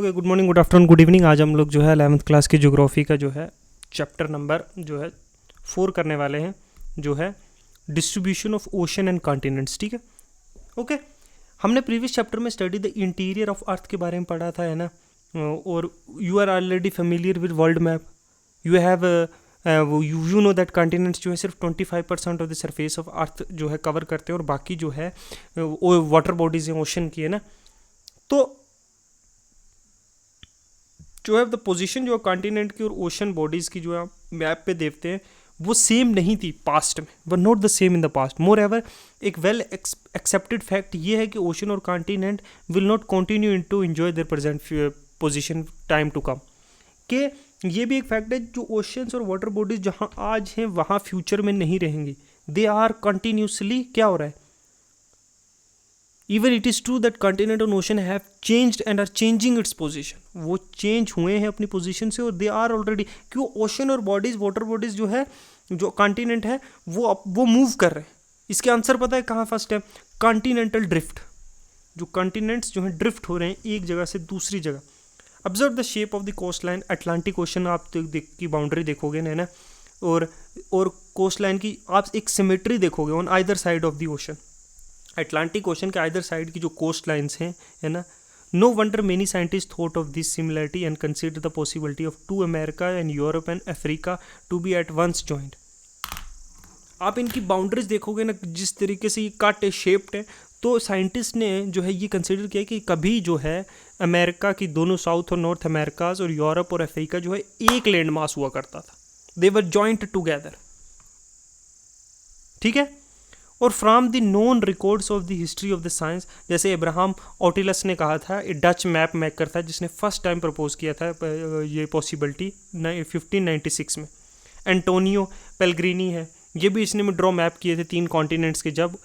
Okay, good morning, good afternoon, good evening. आज हम लोग जो है 11th क्लास की ज्योग्राफी का जो है चैप्टर नंबर जो है 4 करने वाले हैं, जो है distribution of ocean and continents. ठीक है, ओके। हमने प्रीवियस चैप्टर में study the interior of earth के बारे में पढ़ा था, है ना। और you are already familiar with world map. You have you know that continents जो है सिर्फ 25% of the surface of earth जो है कवर करते हैं, और बाकी जो है वाटर बॉडीज हैं ओशन की, है ना। तो जो है द पोजीशन जो कॉन्टिनेंट की और ओशन बॉडीज़ की जो है मैप पे देखते हैं, वो सेम नहीं थी पास्ट में, were not the same in the past. Moreover एक वेल एक्सेप्टेड फैक्ट ये है कि ओशन और continent will not continue in to enjoy their present position time to come. के ये भी एक फैक्ट है, जो ओशंस और वाटर बॉडीज जहाँ आज हैं वहाँ फ्यूचर में नहीं रहेंगी। दे आर कंटिन्यूसली क्या हो रहा है, even it is true that continent और ocean have changed and are changing its position. वो चेंज हुए हैं अपनी पोजीशन से, और दे आर ऑलरेडी, क्यों ओशन और बॉडीज वाटर बॉडीज जो है, जो कॉन्टिनेंट है वो मूव कर रहे हैं। इसके आंसर पता है कहाँ फर्स्ट है, कॉन्टिनेंटल ड्रिफ्ट। जो कॉन्टिनेंट्स जो हैं ड्रिफ्ट हो रहे हैं एक जगह से दूसरी जगह। Observe the shape of the coast line. Atlantic ocean आप की बाउंड्री देखोगे ना, और कोस्ट लाइन की आप एक सिमेट्री देखोगे on either side of the ocean. Atlantic ocean के आइदर साइड की जो कोस्ट लाइन्स हैं, है ना। No wonder many scientist thought of this similarity and consider the possibility of to America and Europe and Africa to be at once joint. आप इनकी boundaries देखोगे ना, जिस तरीके से ये कट शेप्ड है, तो साइंटिस्ट ने जो है ये कंसिडर किया कि कभी जो है अमेरिका की दोनों साउथ और नॉर्थ अमेरिकाज और यूरोप और अफ्रीका जो है एक लैंड मास हुआ करता था। दे वर जॉइंट टुगेदर। ठीक है। और from the known records of the history of the science, जैसे अब्राहम ओटिलस ने कहा था, एक डच मैप मेकर था जिसने फर्स्ट टाइम प्रपोज किया था ये पॉसिबिलिटी 1596 में। एंटोनियो पेल्ग्रिनी है, ये भी इसने में ड्रॉ मैप किए थे 3 कॉन्टिनेंट्स के जब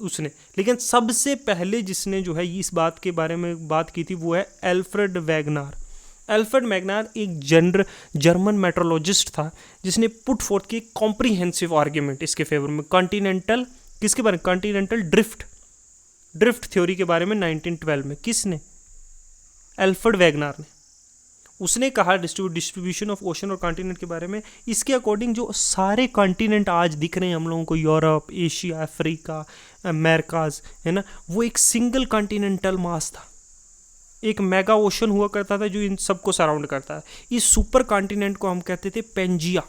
उसने। लेकिन सबसे पहले जिसने जो है इस बात के बारे में बात की थी वो है एल्फ्रेड वैगनार। एल्फ्रेड मैगनार एक जर्मन मेट्रोलॉजिस्ट था, जिसने पुट फोर्थ की कॉम्प्रीहेंसिव आर्ग्यूमेंट इसके फेवर में कॉन्टिनेंटल, किसके बारे में, कॉन्टिनेंटल ड्रिफ्ट थ्योरी के बारे में 1912 में। किसने, एल्फ्रेड वैगनार ने। उसने कहा डिस्ट्रीब्यूशन ऑफ ओशन और कॉन्टिनेंट के बारे में, इसके अकॉर्डिंग जो सारे कॉन्टिनेंट आज दिख रहे हैं हम लोगों को, यूरोप, एशिया, अफ्रीका, अमेरिकाज, है ना, वो एक सिंगल कॉन्टिनेंटल मास था। एक मेगा ओशन हुआ करता था जो इन सबको सराउंड करता है। इस सुपर कॉन्टिनेंट को हम कहते थे पेंजिया।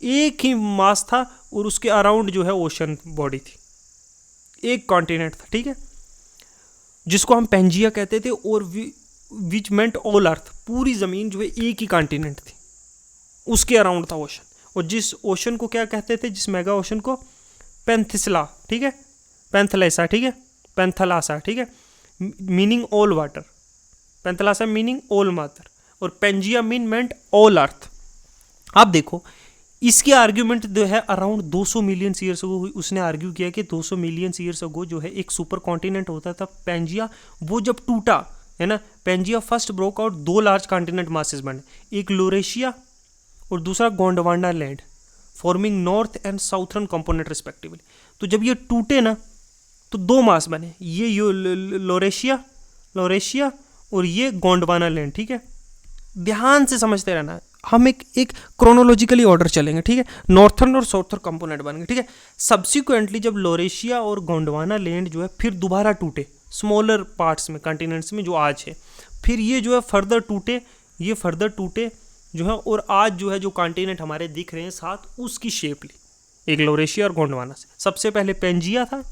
एक ही मास था और उसके अराउंड जो है ओशन बॉडी थी, एक कॉन्टिनेंट था। ठीक है, जिसको हम पेंजिया कहते थे, और विच मेंट ऑल अर्थ, पूरी ज़मीन जो है एक ही कॉन्टिनेंट थी, उसके अराउंड था ओशन। और जिस ओशन को क्या कहते थे, जिस मेगा ओशन को, पेंथिसला। ठीक है, पेंथलेसा। ठीक है, पेंथलासा। ठीक है, meaning all water. Panthalassa meaning all water, और Pangaea mean meant all earth. आप देखो इसकी आर्ग्यूमेंट जो है अराउंड 200 मिलियन ईयर्स अगो उसने आर्ग्यू किया कि 200 मिलियन ईयर्स अगो जो है एक सुपर कॉन्टिनेंट होता था पेंजिया। वो जब टूटा, है ना, Pangaea first broke out, 2 large continent masses बने, एक लोरेशिया और दूसरा Gondwana land, forming north and southern component respectively. तो जब ये टूटे ना, तो 2 मास बने, ये लोरेशिया और ये गोंडवाना लैंड। ठीक है, ध्यान से समझते रहना, हम एक क्रोनोलॉजिकली ऑर्डर चलेंगे। ठीक है, नॉर्थर्न और साउथर्न कंपोनेंट बन गए। ठीक है, सब्सिक्वेंटली जब लोरेशिया और गोंडवाना लैंड जो है फिर दोबारा टूटे स्मॉलर पार्ट्स में, कॉन्टिनेंट्स में जो आज है, फिर ये जो है फर्दर टूटे जो है, और आज जो है जो कॉन्टिनेंट हमारे दिख रहे हैं साथ, उसकी शेप ली एक लोरेशिया और गोंडवाना से। सबसे पहले पेंजिया था,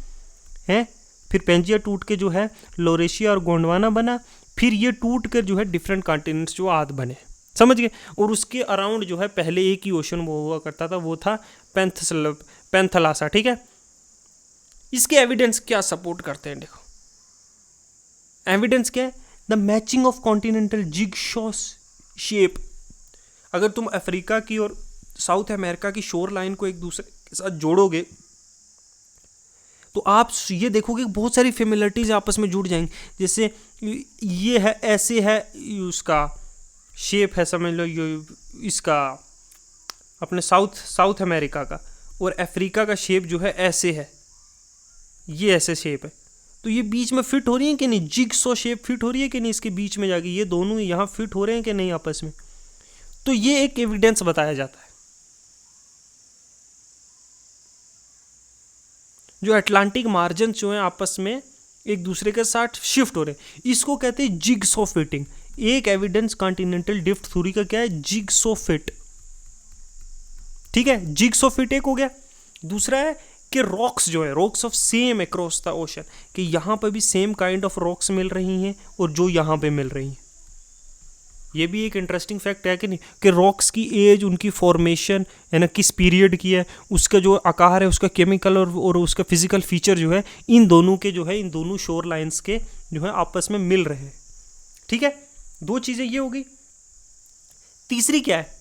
है, फिर पेंजिया टूट के जो है लोरेशिया और गोंडवाना बना, फिर ये टूट कर जो है डिफरेंट कॉन्टिनेंट्स जो आज बने, समझ गए। और उसके अराउंड जो है पहले एक ही ओशन वो हुआ करता था, वो था पेंथलासा। ठीक है, इसके एविडेंस क्या सपोर्ट करते हैं, देखो एविडेंस क्या है, the matching of continental jigsaw shape. अगर तुम अफ्रीका की और साउथ अमेरिका की शोर लाइन को एक दूसरे के साथ जोड़ोगे, तो आप ये देखोगे बहुत सारी फेमिलिटीज आपस में जुड़ जाएंगी। जैसे ये है, ऐसे है, उसका शेप है, समझ लो ये इसका अपने साउथ अमेरिका का, और अफ्रीका का शेप जो है ऐसे है, ये ऐसे शेप है। तो ये बीच में फिट हो रही है कि नहीं, जिगसॉ शेप फिट हो रही है कि नहीं इसके बीच में जाके, ये दोनों यहाँ फिट हो रहे हैं कि नहीं आपस में, तो ये एक एविडेंस बताया जाता है। जो अटलांटिक मार्जिन जो है आपस में एक दूसरे के साथ शिफ्ट हो रहे हैं, इसको कहते हैं जिगसॉ फिटिंग। एक एविडेंस कॉन्टिनेंटल ड्रिफ्ट थ्योरी का क्या है, जिगसॉ फिट। ठीक है, जिगसॉ फिट एक हो गया। दूसरा है कि रॉक्स जो है, rocks of same across the ocean, कि यहाँ पे भी सेम काइंड ऑफ रॉक्स मिल रही हैं और जो यहाँ पे मिल रही हैं। ये भी एक इंटरेस्टिंग फैक्ट है कि नहीं, कि रॉक्स की एज, उनकी फॉर्मेशन है ना, किस पीरियड की है, उसका जो आकार है, उसका केमिकल और उसका फिजिकल फीचर जो है, इन दोनों के जो है, इन दोनों शोर लाइंस के जो है आपस में मिल रहे हैं। ठीक है, दो चीज़ें ये होगी। तीसरी क्या है,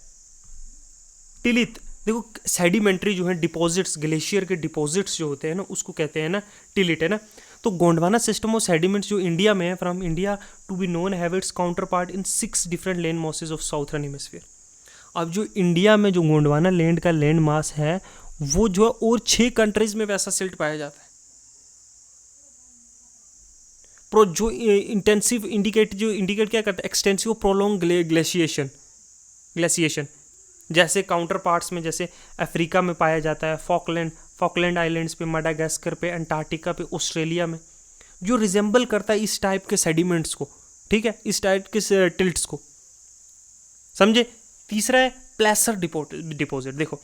टिलित। देखो सेडिमेंट्री जो है डिपॉजिट्स, ग्लेशियर के डिपॉजिट्स जो होते हैं ना, उसको कहते हैं ना टिलिट, है ना। तो गोंडवाना सिस्टम ऑफ सेडिमेंट्स जो इंडिया में है, from India to be known have its counterpart in 6 different land masses of southern hemisphere. अब जो इंडिया में जो गोंडवाना लैंड का लैंड मास है, वो जो है और 6 कंट्रीज में वैसा सिल्ट पाया जाता है। प्रो जो इंटेंसिव इंडिकेट क्या करता है, एक्सटेंसिव प्रोलॉन्ग ग्लेशिएशन। जैसे काउंटर पार्ट्स में, जैसे अफ्रीका में पाया जाता है, फॉकलैंड आइलैंड्स पे, मडागास्कर पे, अंटार्कटिका पे, ऑस्ट्रेलिया में, जो रिजेंबल करता है इस टाइप के सेडिमेंट्स को। ठीक है, इस टाइप के टिल्ट्स को, समझे। तीसरा है प्लेसर डिपॉजिट। देखो,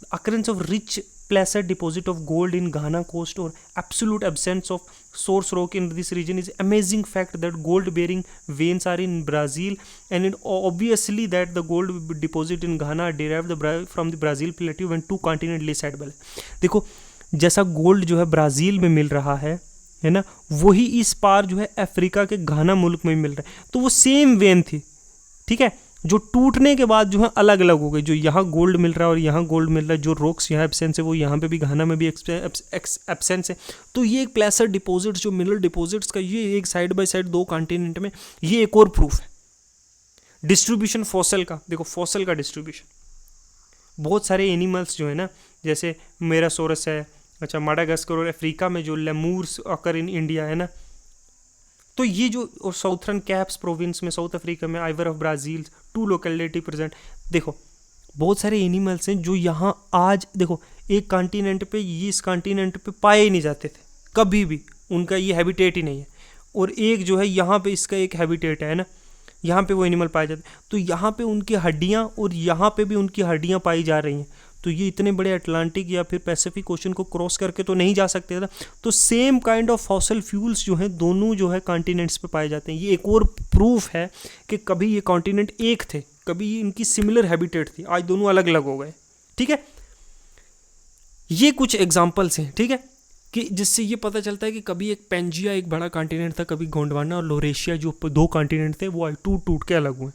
occurrence of rich placer deposit of gold in Ghana coast or absolute absence of source rock in this region is amazing fact that gold bearing veins are in Brazil, and it obviously that the gold deposit in Ghana are derived from the Brazil plateau when two continents lay side by side। देखो, जैसा gold जो है Brazil में मिल रहा है ना, वही इस पार जो है अफ्रीका के घाना मुल्क में मिल रहा है। तो वो सेम वेन थी, ठीक है, जो टूटने के बाद जो है अलग अलग हो गई। जो यहाँ गोल्ड मिल रहा है और यहाँ गोल्ड मिल रहा है, जो रॉक्स यहाँ एब्सेंस है वो यहाँ पे भी घाना में भी एब्सेंस है। तो ये एक प्लेसर डिपॉजिट्स, जो मिनरल डिपॉजिट्स का, ये एक साइड बाय साइड 2 कॉन्टिनेंट में, ये एक और प्रूफ है। डिस्ट्रीब्यूशन फॉसल का, देखो फॉसल का डिस्ट्रीब्यूशन, बहुत सारे एनिमल्स जो है ना, जैसे मेरासोरस है, अच्छा माडागास्कर और अफ्रीका में जो लेमूर्स अकर इन इंडिया है ना, तो ये जो, और साउथर्न कैप्स प्रोविंस में साउथ अफ्रीका में Ivoire of Brazil, 2 locality present. देखो बहुत सारे एनिमल्स हैं जो यहाँ आज, देखो एक कॉन्टिनेंट पे, ये इस कॉन्टिनेंट पे पाए ही नहीं जाते थे कभी भी, उनका ये हैबिटेट ही नहीं है, और एक जो है यहाँ पे इसका एक हैबिटेट है ना, यहाँ पे वो एनिमल पाए जाते हैं। तो यहाँ पे उनकी हड्डियाँ और यहाँ पे भी उनकी हड्डियाँ पाई जा रही हैं। तो ये इतने बड़े अटलांटिक या फिर पैसिफिक ओशन को क्रॉस करके तो नहीं जा सकते था। तो same kind of fossil fuels जो हैं दोनों जो है कॉन्टिनेंट्स पे पाए जाते हैं। ये एक और प्रूफ है कि कभी ये कॉन्टिनेंट एक थे, कभी इनकी सिमिलर हैबिटेट थी, आज दोनों अलग अलग हो गए। ठीक है, ये कुछ एग्जाम्पल्स हैं, ठीक है, कि जिससे ये पता चलता है कि कभी एक पेंजिया एक बड़ा कॉन्टिनेंट था, कभी गोंडवाना और लोरेशिया जो 2 कॉन्टिनेंट थे वो टूट के अलग हुए।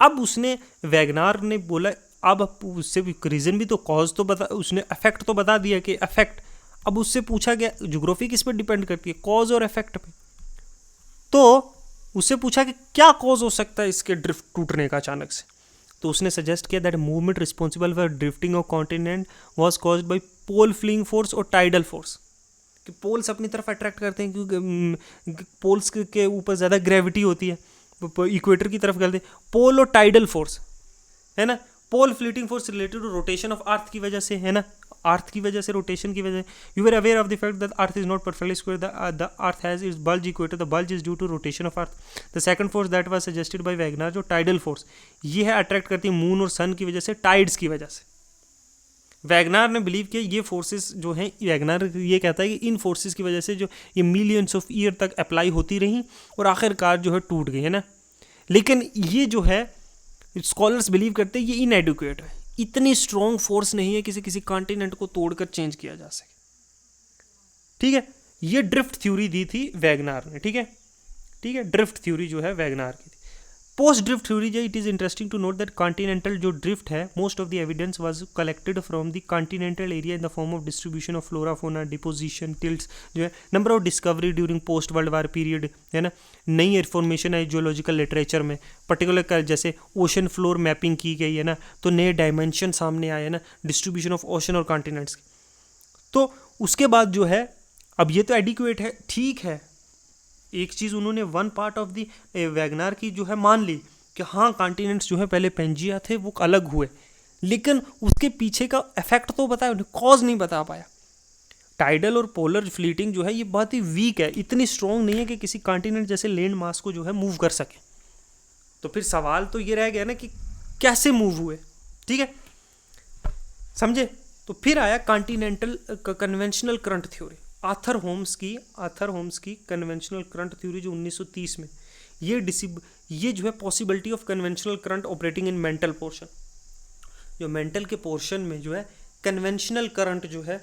अब उसने, वैगनार ने बोला, अब उससे भी रीज़न भी तो, कॉज तो बता, उसने इफेक्ट तो बता दिया कि इफेक्ट। अब उससे पूछा गया ज्योग्राफी किस पर डिपेंड करती है, कॉज और इफेक्ट पे। तो उससे पूछा कि क्या कॉज हो सकता है इसके ड्रिफ्ट टूटने का अचानक से। तो उसने सजेस्ट किया that movement responsible for drifting of continent was caused by pole fleeing force और टाइडल फोर्स, कि पोल्स अपनी तरफ अट्रैक्ट करते हैं क्योंकि पोल्स के ऊपर ज़्यादा ग्रेविटी होती है, इक्वेटर की तरफ करते हैं। पोल और टाइडल फोर्स है ना, pole fleeting force related to rotation of earth की वजह से, है ना, अर्थ की वजह से, रोटेशन की वजह से। You were aware of the fact that earth is not perfectly square, the earth has its bulge equator, the bulge is due to rotation of earth. The second force that was suggested by Wegener, जो tidal force, ये है attract करती है moon और सन की वजह से, tides की वजह से। वैगनर ने बिलीव किया ये फोर्सेस जो हैं, वैगनर ये कहता है कि इन फोर्सेस की वजह से जो ये मिलियंस ऑफ ईयर तक अप्लाई होती रही और आखिरकार जो है टूट गई, है ना। लेकिन ये जो है स्कॉलर्स बिलीव करते हैं ये इनएडुकेट है, इतनी स्ट्रॉन्ग फोर्स नहीं है किसी कॉन्टिनेंट को तोड़कर चेंज किया जा सके। ठीक है, ये ड्रिफ्ट थ्योरी दी थी वैगनर ने। ठीक है, ड्रिफ्ट थ्योरी जो है वैगनर की थी। पोस्ट ड्रिफ्ट थ्योरी जो, it is interesting to note that continental जो ड्रिफ्ट है, most of the evidence was collected from the continental area in the form of distribution of flora fauna, deposition, tilts जो है, number of discovery during post world war period, है ना, नई information है geological literature में, particular जैसे ocean floor mapping की गई है ना, तो नए डायमेंशन सामने आए हैं ना, डिस्ट्रीब्यूशन ऑफ ओशन और कॉन्टिनेंट्स। तो उसके बाद जो है अब ये तो एडिक्वेट है, ठीक है, एक चीज़ उन्होंने one part of the Wegener की जो है मान ली कि हाँ कॉन्टिनेंट्स जो है पहले पेंजिया थे वो अलग हुए, लेकिन उसके पीछे का इफेक्ट तो बताया, कॉज नहीं बता पाया। टाइडल और पोलर फ्लीटिंग जो है ये बहुत ही वीक है, इतनी स्ट्रॉन्ग नहीं है कि किसी कॉन्टिनेंट जैसे लैंड मास को जो है मूव कर सके। तो फिर सवाल तो ये रह गया ना कि कैसे मूव हुए, ठीक है, समझे। तो फिर आया continental conventional current theory, Arthur Holmes की कन्वेंशनल करंट थ्योरी जो 1930 में, ये जो है possibility of conventional current operating in mantle portion, जो मेंटल के पोर्शन में जो है कन्वेंशनल करंट जो है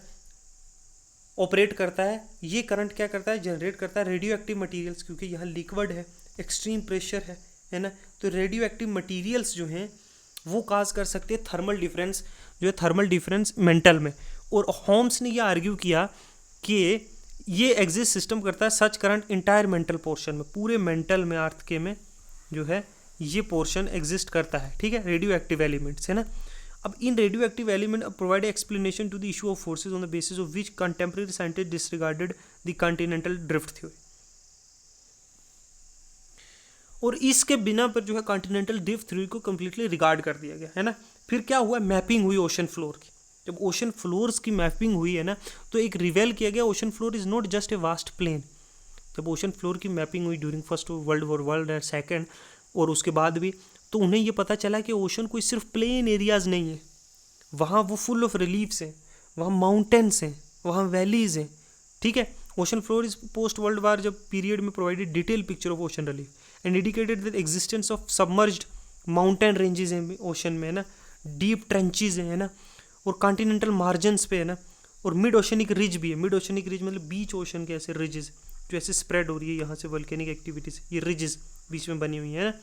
ऑपरेट करता है। ये करंट क्या करता है, जनरेट करता है रेडियो एक्टिव मटीरियल्स, क्योंकि यहाँ लिक्विड है, एक्सट्रीम प्रेशर है ना, तो रेडियो एक्टिव मटीरियल्स जो हैं वो काज कर सकते हैं थर्मल डिफरेंस, जो है थर्मल डिफरेंस मेंटल में। और होम्स ने ये आर्ग्यू किया कि ये एग्जिस्ट सिस्टम करता है सच करंट इंटायर मेंटल पोर्शन में, पूरे मेंटल में अर्थ के में जो है ये पोर्शन एग्जिस्ट करता है, ठीक है, रेडियो एक्टिव एलिमेंट्स है ना। अब इन radioactive element provide explanation to the issue of forces on the basis of which contemporary scientist disregarded the continental drift theory. और इसके बिना पर जो है कॉन्टिनेंटल ड्रिफ्ट थ्योरी को कंप्लीटली रिगार्ड कर दिया गया है ना। फिर क्या हुआ, मैपिंग हुई ओशन फ्लोर की। जब ओशन फ्लोर्स की मैपिंग हुई है ना, तो एक रिवेल किया गया ocean floor is not just a vast plain. जब ओशन फ्लोर की मैपिंग हुई during first world war second और उसके बाद भी, तो उन्हें ये पता चला कि ओशन कोई सिर्फ प्लेन एरियाज नहीं है, वहाँ वो फुल ऑफ रिलीफ्स हैं, वहाँ माउंटेन्स हैं, वहाँ वैलीज हैं, ठीक है। Ocean floor is post world वार जब पीरियड में provided detail picture of ocean relief and indicated the existence of submerged mountain ranges हैं ओशन में है ना, डीप ट्रेंचेज है ना, और कॉन्टिनेंटल मार्जिन्स पे है ना, और मिड ओशनिक रिज भी है। मिड ओशनिक रिज मतलब बीच ओशन के ऐसे रिजेस जो ऐसे स्प्रेड हो रही है यहाँ से वोल्केनिक एक्टिविटी से, ये रिजेस बीच में बनी हुई है ना,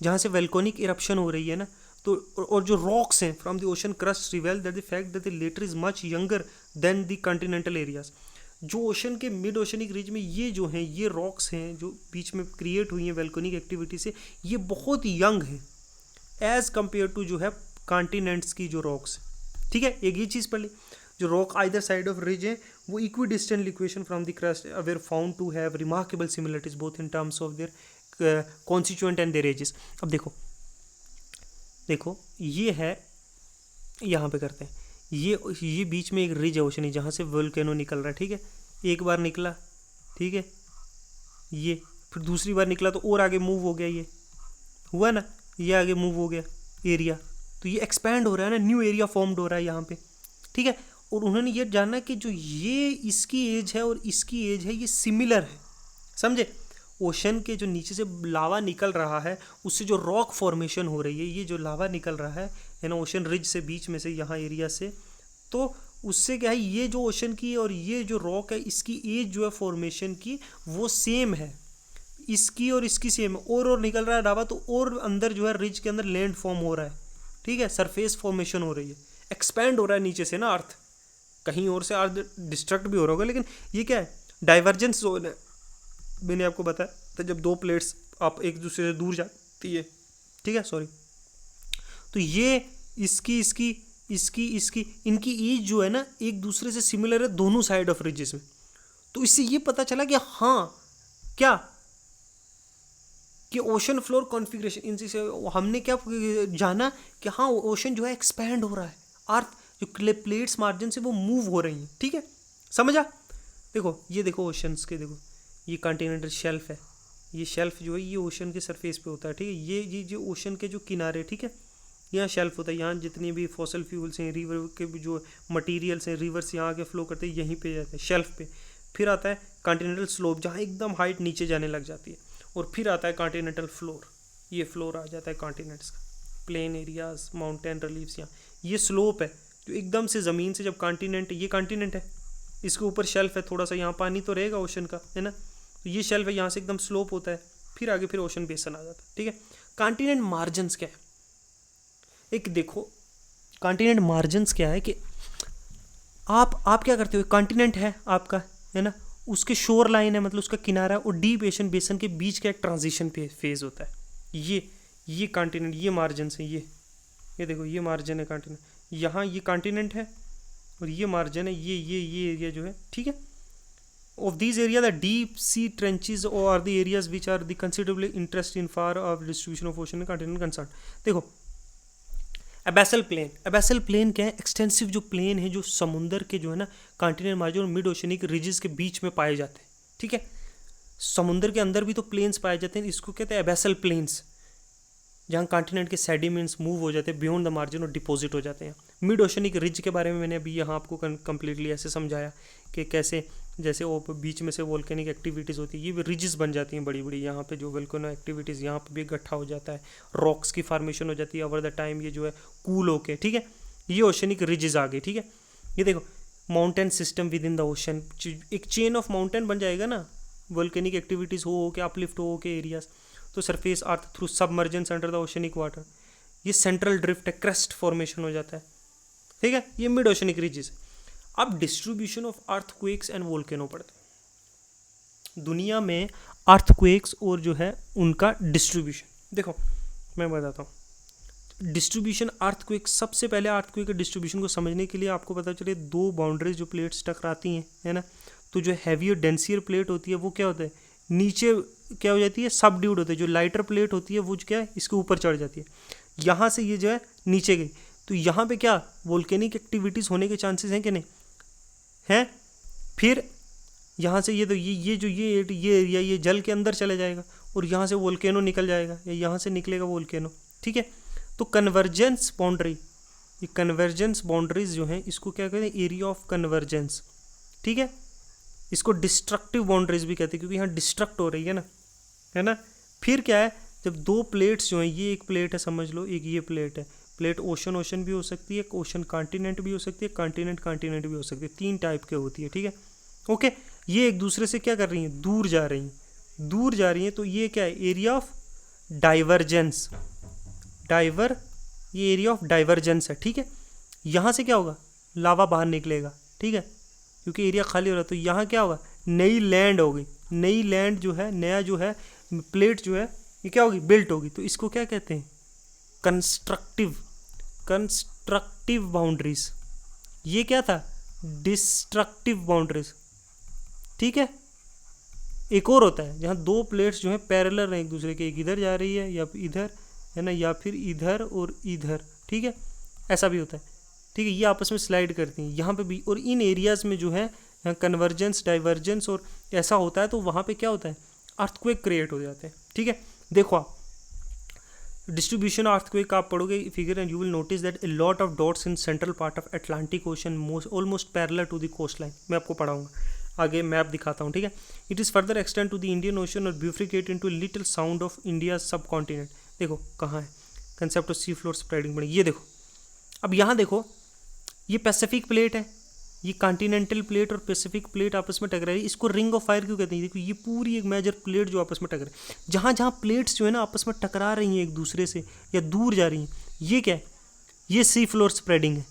जहाँ से वोल्केनिक इरप्शन हो रही है ना। तो और जो रॉक्स हैं from the ocean crust reveal that the fact that the latter is much younger than the continental areas. जो ओशन के मिड ओशनिक रिज में ये जो हैं, ये रॉक्स हैं जो बीच में क्रिएट हुई हैं वोल्केनिक एक्टिविटी से, ये बहुत यंग हैं एज कम्पेयर टू जो है कॉन्टिनेंट्स की जो रॉक्स, ठीक है। एक ये चीज़ पढ़ ली, जो rock either side of ridge हैं वो equidistant location from the crust were found to have remarkable similarities both in terms of their constituent and their ages. अब देखो ये है, यहाँ पे करते हैं, ये बीच में एक रिज है ओशन जहाँ से वोल्केनो निकल रहा है, ठीक है। एक बार निकला, ठीक है, ये फिर दूसरी बार निकला तो और आगे मूव हो गया, ये हुआ ना, ये आगे मूव हो गया एरिया, तो ये एक्सपैंड हो रहा है ना, न्यू एरिया फॉर्म्ड हो रहा है यहाँ पे, ठीक है। और उन्होंने ये जाना कि जो ये इसकी एज है और इसकी एज है ये सिमिलर है, समझे। ओशन के जो नीचे से लावा निकल रहा है उससे जो रॉक फॉर्मेशन हो रही है, ये जो लावा निकल रहा है ना ओशन रिज से बीच में से यहाँ एरिया से, तो उससे क्या है, ये जो ओशन की और ये जो रॉक है इसकी एज जो है फॉर्मेशन की वो सेम है, इसकी और इसकी सेम है, और निकल रहा है लावा तो और अंदर जो है रिज के अंदर लैंड फॉर्म हो रहा है, ठीक है, सरफेस फॉर्मेशन हो रही है, एक्सपैंड हो रहा है नीचे से ना अर्थ, कहीं और से अर्थ डिस्ट्रक्ट भी हो रहा होगा, लेकिन ये क्या है, डाइवर्जेंस जोन है। मैंने आपको बताया तो जब दो प्लेट्स आप एक दूसरे से दूर जाती है, ठीक है, सॉरी, तो ये इसकी इनकी एज जो है ना एक दूसरे से सिमिलर है दोनों साइड ऑफ रिजेस में। तो इससे ये पता चला कि हाँ क्या कि ओशन फ्लोर कॉन्फ़िगरेशन, इनसे हमने क्या जाना कि हाँ ओशन जो है एक्सपैंड हो रहा है, अर्थ जो प्लेट्स मार्जिन से वो मूव हो रही हैं, ठीक है, समझा। देखो ये देखो ओशंस के, देखो ये कॉन्टिनेंटल शेल्फ है, ये शेल्फ जो है ये ओशन के सरफेस पे होता है, ठीक है, ये जो ओशन के जो किनारे, ठीक है, यहाँ शेल्फ होता है, यहाँ जितनी भी फॉसल फ्यूल्स हैं, रिवर के भी जो मटेरियल्स हैं, रिवर्स यहाँ आके फ्लो करते हैं, यहीं पे जाते हैं शेल्फ पे। फिर आता है कॉन्टिनेंटल स्लोप जहाँ एकदम हाइट नीचे जाने लग जाती है, और फिर आता है कॉन्टिनेंटल फ्लोर, ये फ्लोर आ जाता है कॉन्टिनेंट्स का, प्लेन एरियाज, माउंटेन रिलीफ्स, यहाँ ये स्लोप है जो एकदम से ज़मीन से, जब कॉन्टिनेंट, ये कॉन्टिनेंट है, इसके ऊपर शेल्फ है, थोड़ा सा यहाँ पानी तो रहेगा ओशन का, है ना, तो ये शेल्फ है, यहाँ से एकदम स्लोप होता है, फिर आगे फिर ओशन बेसन आ जाता है, ठीक है। कॉन्टिनेंट मार्जिन्स क्या है, एक देखो कॉन्टिनेंट मार्जिन्स क्या है कि आप क्या करते हो, कॉन्टिनेंट है आपका, है ना, उसके शोर लाइन है, मतलब उसका किनारा और डीप एशियन बेसन के बीच का एक ट्रांजिशन फेज होता है, ये कॉन्टिनेंट, ये मार्जिन्स है, ये देखो ये मार्जिन है कॉन्टिनेंट, यहाँ ये कॉन्टिनेंट है और ये मार्जिन है, ये एरिया जो है, ठीक है। Of these areas, the deep sea trenches or the areas which are the considerably interest in far of distribution of ocean and continent concerned. देखो एबैसल प्लेन क्या है? एक्सटेंसिव जो प्लेन है जो समुंदर के जो है ना कॉन्टिनेंट मार्जिन और मिड ओशनिक रिजेस के बीच में पाए जाते हैं, ठीक है। समुंदर के अंदर भी तो प्लेन्स पाए जाते हैं, इसको कहते हैं एबैसल प्लेन्स, जहाँ कॉन्टिनेंट के सेडिमेंट्स मूव हो जाते हैं बियॉन्ड द मार्जिन और डिपॉजिट हो जाते हैं। मिड ओशनिक रिज के बारे में मैंने अभी यहाँ आपको कम्प्लीटली ऐसे समझाया कि कैसे जैसे वो बीच में से वोल्केनिक एक्टिविटीज़ होती है, ये भी रिजेस बन जाती हैं बड़ी बड़ी, यहाँ पे जो वोल्केनो एक्टिविटीज़ यहाँ पे भी इकट्ठा हो जाता है, रॉक्स की फॉर्मेशन हो जाती है ओवर द टाइम, ये जो है कूल होके, ठीक है। ये ओशनिक रिजेस आ गई, ठीक है। ये देखो mountain system with in the ocean, एक चेन ऑफ माउंटेन बन जाएगा ना, वोल्केनिक एक्टिविटीज़ हो के अपलिफ्ट हो के एरियाज, तो surface earth through submergence under the oceanic water, ये सेंट्रल ड्रिफ्ट है, क्रेस्ट फॉर्मेशन हो जाता है, ठीक है। ये मिड ओशनिक रिजेस। अब distribution of earthquakes and volcano पढ़ते हैं। दुनिया में अर्थक्वेक्स और जो है उनका डिस्ट्रीब्यूशन, देखो मैं बताता हूँ डिस्ट्रीब्यूशन अर्थक्वेक। सबसे पहले अर्थक्वेक के डिस्ट्रीब्यूशन को समझने के लिए आपको पता चले दो बाउंड्रीज जो प्लेट्स टकराती हैं, है ना, तो जो हैवियर डेंसियर प्लेट होती है वो क्या होता है, नीचे क्या हो जाती है, सबड्यूड होती है। जो लाइटर प्लेट होती है वो क्या है, इसके ऊपर चढ़ जाती है, यहाँ से ये जो है नीचे गई, तो यहाँ पे क्या वोल्केनिक एक्टिविटीज़ होने के चांसेस हैं कि नहीं हैं। फिर यहाँ से ये तो ये जो ये एरिया ये जल के अंदर चले जाएगा और यहाँ से वोल्केनो निकल जाएगा या यहाँ से निकलेगा वोल्केनो, ठीक है। तो कन्वर्जेंस बाउंड्री, ये कन्वर्जेंस बाउंड्रीज जो हैं इसको क्या कहते हैं, एरिया ऑफ कन्वर्जेंस, ठीक है। इसको डिस्ट्रक्टिव बाउंड्रीज भी कहते हैं क्योंकि यहाँ डिस्ट्रक्ट हो रही है ना, है ना। फिर क्या है, जब दो प्लेट्स जो हैं, ये एक प्लेट है समझ लो, एक ये प्लेट है, प्लेट ओशन भी हो सकती है, ओशन कॉन्टिनेंट भी हो सकती है, कॉन्टिनेंट भी हो सकती है, तीन टाइप के होती है, ठीक है, ओके। ये एक दूसरे से क्या कर रही हैं, दूर जा रही हैं, तो ये क्या है, एरिया ऑफ डाइवर्जेंस, ये एरिया ऑफ डाइवर्जेंस है, ठीक है। यहाँ से क्या होगा, लावा बाहर निकलेगा, ठीक है, क्योंकि एरिया खाली हो रहा है, तो यहाँ क्या होगा, नई लैंड होगी, नई लैंड जो है, नया जो है प्लेट जो है ये क्या होगी, बिल्ट होगी, तो इसको क्या कहते हैं, कंस्ट्रक्टिव बाउंड्रीज। ये क्या था, डिस्ट्रक्टिव बाउंड्रीज, ठीक है। एक और होता है जहाँ दो प्लेट्स जो है पैरेलल हैं एक दूसरे के, एक इधर जा रही है या इधर, है ना, या फिर इधर और इधर, ठीक है, ऐसा भी होता है, ठीक है। ये आपस में स्लाइड करती हैं यहाँ पे भी, और इन एरियाज़ में जो है कन्वर्जेंस डाइवर्जेंस और ऐसा होता है, तो वहाँ पे क्या होता है, अर्थक्वेक क्रिएट हो जाते हैं, ठीक है। देखो आप डिस्ट्रीब्यूशन अर्थक्वेक आप पढ़ोगे figure and you will notice that a lot of dots in central part of Atlantic Ocean almost parallel to the coast line. मैं आपको पढ़ाऊंगा आगे, मैप दिखाता हूँ, ठीक है। It is further extend to the Indian Ocean और bifurcate into little sound of India sub continent. देखो कहाँ है concept of sea floor spreading बड़ी, ये देखो। अब यहाँ देखो ये पैसिफिक प्लेट है, ये कॉन्टिनेंटल प्लेट और पैसिफिक प्लेट आपस में टकरा रही है, इसको रिंग ऑफ फायर क्यों कहते हैं। देखो ये पूरी एक मेजर प्लेट जो आपस में टकरा, जहाँ जहाँ प्लेट्स जो है ना आपस में टकरा रही हैं एक दूसरे से या दूर जा रही हैं, ये क्या है, ये सी फ्लोर स्प्रेडिंग है,